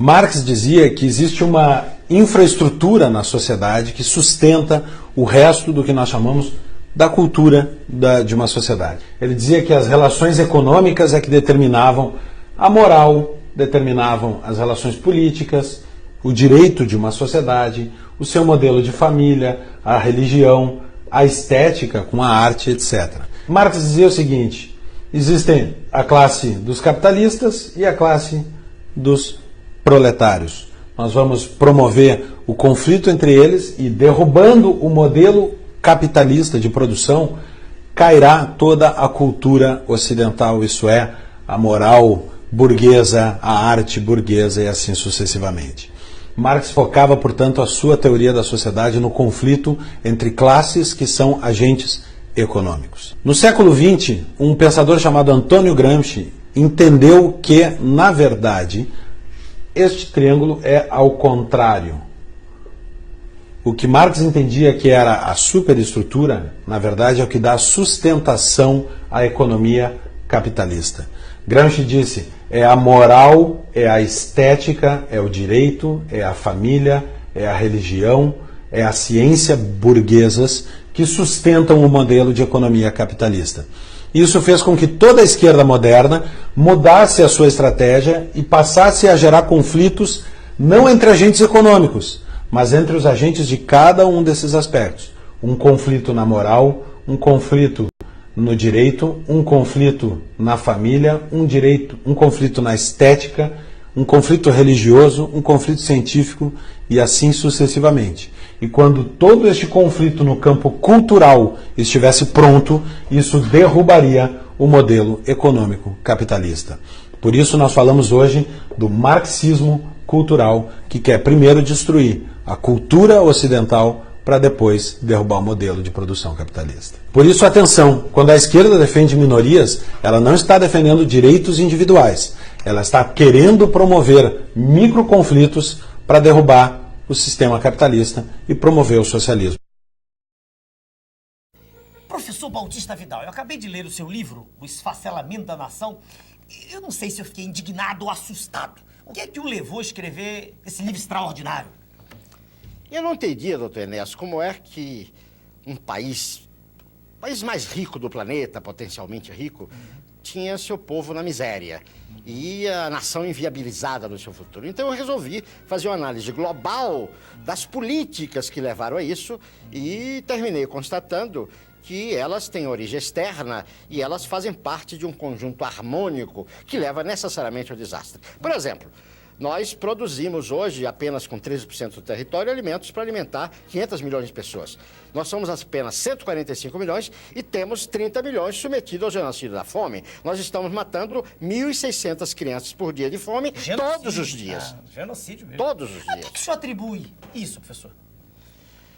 Marx dizia que existe uma infraestrutura na sociedade que sustenta o resto do que nós chamamos da cultura de uma sociedade. Ele dizia que as relações econômicas é que determinavam a moral, determinavam as relações políticas, o direito de uma sociedade, o seu modelo de família, a religião, a estética com a arte, etc. Marx dizia o seguinte: existem a classe dos capitalistas e a classe dos proletários. Nós vamos promover o conflito entre eles e, derrubando o modelo capitalista de produção, cairá toda a cultura ocidental, isso é, a moral burguesa, a arte burguesa e assim sucessivamente. Marx focava, portanto, a sua teoria da sociedade no conflito entre classes que são agentes econômicos. No século XX, um pensador chamado Antônio Gramsci entendeu que, na verdade, este triângulo é ao contrário. O que Marx entendia que era a superestrutura, na verdade, é o que dá sustentação à economia capitalista. Gramsci disse: é a moral, é a estética, é o direito, é a família, é a religião, é a ciência burguesas que sustentam o modelo de economia capitalista. Isso fez com que toda a esquerda moderna mudasse a sua estratégia e passasse a gerar conflitos não entre agentes econômicos, mas entre os agentes de cada um desses aspectos. Um conflito na moral, um conflito no direito, um conflito na família, um conflito na estética, um conflito religioso, um conflito científico e assim sucessivamente. E quando todo este conflito no campo cultural estivesse pronto, isso derrubaria o modelo econômico capitalista. Por isso nós falamos hoje do marxismo cultural, que quer primeiro destruir a cultura ocidental para depois derrubar o modelo de produção capitalista. Por isso, atenção, quando a esquerda defende minorias, ela não está defendendo direitos individuais, ela está querendo promover microconflitos para derrubar o sistema capitalista e promover o socialismo. Professor Bautista Vidal, eu acabei de ler o seu livro, O Esfacelamento da Nação. Eu não sei se eu fiquei indignado ou assustado. O que é que o levou a escrever esse livro extraordinário? Eu não entendi, doutor Enéas, como é que um país mais rico do planeta, potencialmente rico, tinha seu povo na miséria e a nação inviabilizada no seu futuro. Então eu resolvi fazer uma análise global das políticas que levaram a isso e terminei constatando que elas têm origem externa e elas fazem parte de um conjunto harmônico que leva necessariamente ao desastre. Por exemplo, nós produzimos hoje, apenas com 13% do território, alimentos para alimentar 500 milhões de pessoas. Nós somos apenas 145 milhões e temos 30 milhões submetidos ao genocídio da fome. Nós estamos matando 1.600 crianças por dia de fome, todos os dias. Genocídio mesmo. Todos os A dias. que o senhor atribui isso, professor?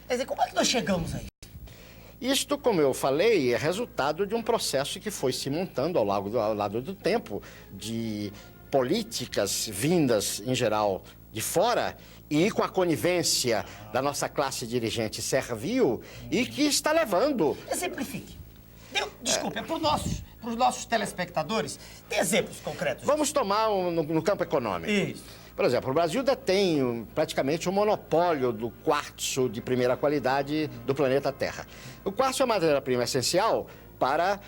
Quer dizer, como é que nós chegamos aí? Isto, como eu falei, é resultado de um processo que foi se montando ao lado do tempo, de políticas vindas, em geral, de fora e com a conivência da nossa classe dirigente servil e que está levando... Exemplifique. Desculpe, é para os nossos telespectadores. Tem exemplos concretos? Vamos tomar no campo econômico. Isso. Por exemplo, o Brasil detém praticamente o monopólio do quartzo de primeira qualidade do planeta Terra. O quartzo é a matéria-prima essencial para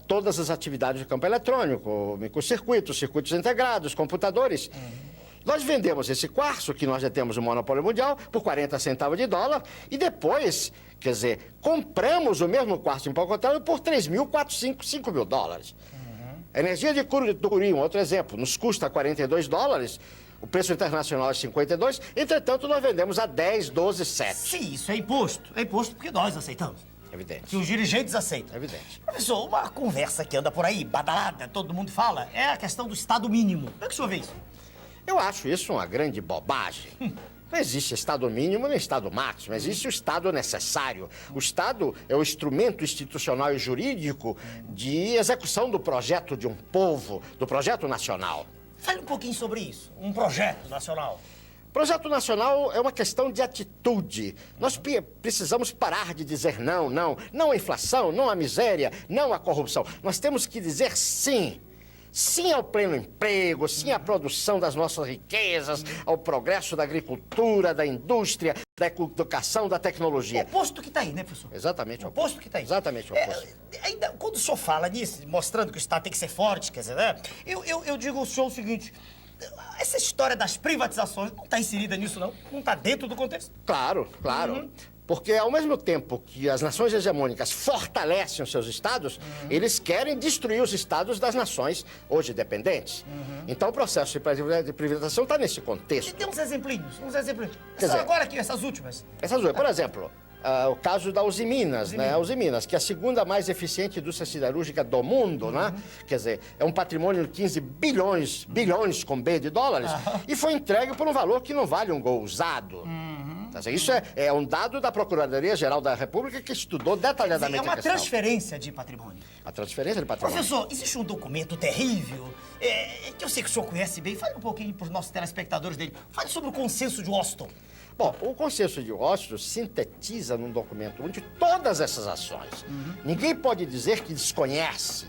todas as atividades do campo eletrônico, microcircuitos, circuitos integrados, computadores. Nós vendemos esse quartzo, que nós já temos o monopólio mundial, por 40 centavos de dólar, e depois, quer dizer, compramos o mesmo quartzo empacotado por 5 mil dólares. A energia de Curi, um outro exemplo, nos custa 42 dólares, o preço internacional é 52, entretanto, nós vendemos a 10, 12, 7. Sim, isso é imposto. É imposto porque nós aceitamos. Evidente. Que os dirigentes aceitam. Evidente. Professor, uma conversa que anda por aí, badalada, todo mundo fala, é a questão do Estado mínimo. Como é que o senhor vê isso? Eu acho isso uma grande bobagem. Não existe Estado mínimo nem Estado máximo, existe o Estado necessário. O Estado é o instrumento institucional e jurídico de execução do projeto de um povo, do projeto nacional. Fale um pouquinho sobre isso, um projeto nacional. Projeto nacional é uma questão de atitude. Nós precisamos parar de dizer não à inflação, não à miséria, não à corrupção. Nós temos que dizer sim. sim ao pleno emprego, sim à produção das nossas riquezas, ao progresso da agricultura, da indústria, da educação, da tecnologia. O oposto que está aí, né, professor? Exatamente o oposto que está aí. Exatamente o oposto. Ainda, quando o senhor fala nisso, mostrando que o Estado tem que ser forte, quer dizer, né? Eu digo ao senhor o seguinte: essa história das privatizações não está inserida nisso, não? Não está dentro do contexto? Claro, claro. Porque ao mesmo tempo que as nações hegemônicas fortalecem os seus estados, eles querem destruir os estados das nações hoje dependentes. Então o processo de privatização está nesse contexto. Tem uns exemplinhos, Quer dizer, agora aqui, essas últimas. Essas duas, por exemplo, o caso da Uzi Minas, né? A Uzi Minas, que é a segunda mais eficiente indústria siderúrgica do mundo, né? Quer dizer, é um patrimônio de 15 bilhões com B de dólares, e foi entregue por um valor que não vale um gol usado. Isso é um dado da Procuradoria-Geral da República que estudou detalhadamente a questão. É uma transferência de patrimônio. A transferência de patrimônio. Professor, existe um documento terrível, que eu sei que o senhor conhece bem. Fale um pouquinho para os nossos telespectadores dele. Fale sobre o Consenso de Washington. Bom, o Consenso de Washington sintetiza num documento onde todas essas ações. Ninguém pode dizer que desconhece.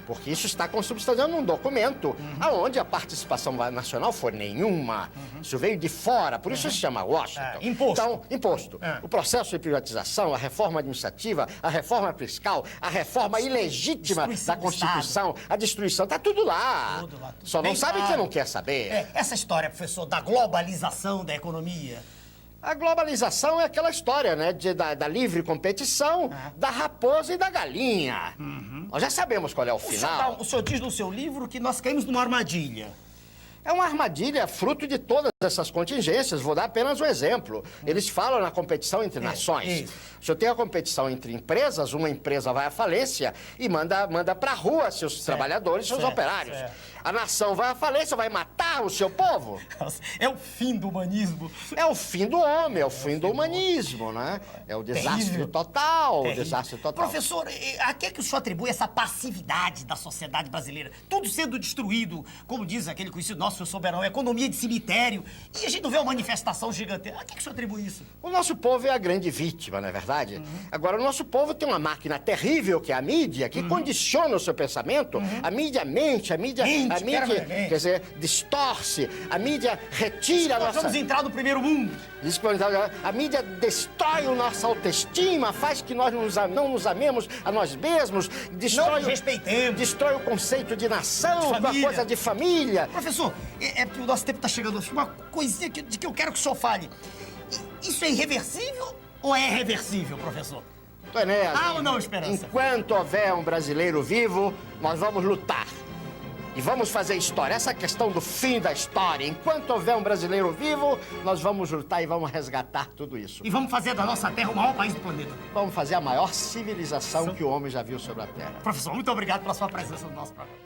Porque isso está consubstanciado num documento onde a participação nacional foi nenhuma. Isso veio de fora, por isso se chama Washington. Imposto. Então, imposto. O processo de privatização, a reforma administrativa, a reforma fiscal, a reforma ilegítima da Constituição, a destruição, está tudo lá. Tudo lá. Só não sabe quem não quer saber. Essa história, professor, da globalização da economia. A globalização é aquela história, né, da livre competição, da raposa e da galinha. Nós já sabemos qual é o final. O senhor diz no seu livro que nós caímos numa armadilha. É uma armadilha fruto de todas essas contingências. Vou dar apenas um exemplo. Eles falam na competição entre nações. Se eu tenho a competição entre empresas, uma empresa vai à falência e manda pra rua seus trabalhadores, seus operários. A nação vai à falência, vai matar o seu povo. É o fim do humanismo. É o fim do homem, é o fim do humanismo, né? É o desastre total, o desastre total. Professor, a que é que o senhor atribui essa passividade da sociedade brasileira? Tudo sendo destruído, como diz aquele conhecido nosso, seu soberano, economia de cemitério, e a gente não vê uma manifestação gigantesca. A que é que o senhor atribui isso? O nosso povo é a grande vítima, não é verdade? Agora, o nosso povo tem uma máquina terrível, que é a mídia, que condiciona o seu pensamento. A mídia mente, a mídia, quer dizer, distorce, a mídia retira a nossa... Nós vamos entrar no primeiro mundo. A mídia destrói a nossa autoestima, faz que nós não nos amemos a nós mesmos, Não nos respeitemos. Destrói o conceito de nação, a coisa de família. Professor, é porque o nosso tempo está chegando. Uma coisinha de que eu quero que o senhor fale. Isso é irreversível ou é reversível, professor? Enéas, ou não, Esperança? Enquanto houver um brasileiro vivo, nós vamos lutar. E vamos fazer história. Essa questão do fim da história. Enquanto houver um brasileiro vivo, nós vamos lutar e vamos resgatar tudo isso. E vamos fazer da nossa terra o maior país do planeta. Vamos fazer a maior civilização que o homem já viu sobre a Terra. Professor, muito obrigado pela sua presença no nosso programa.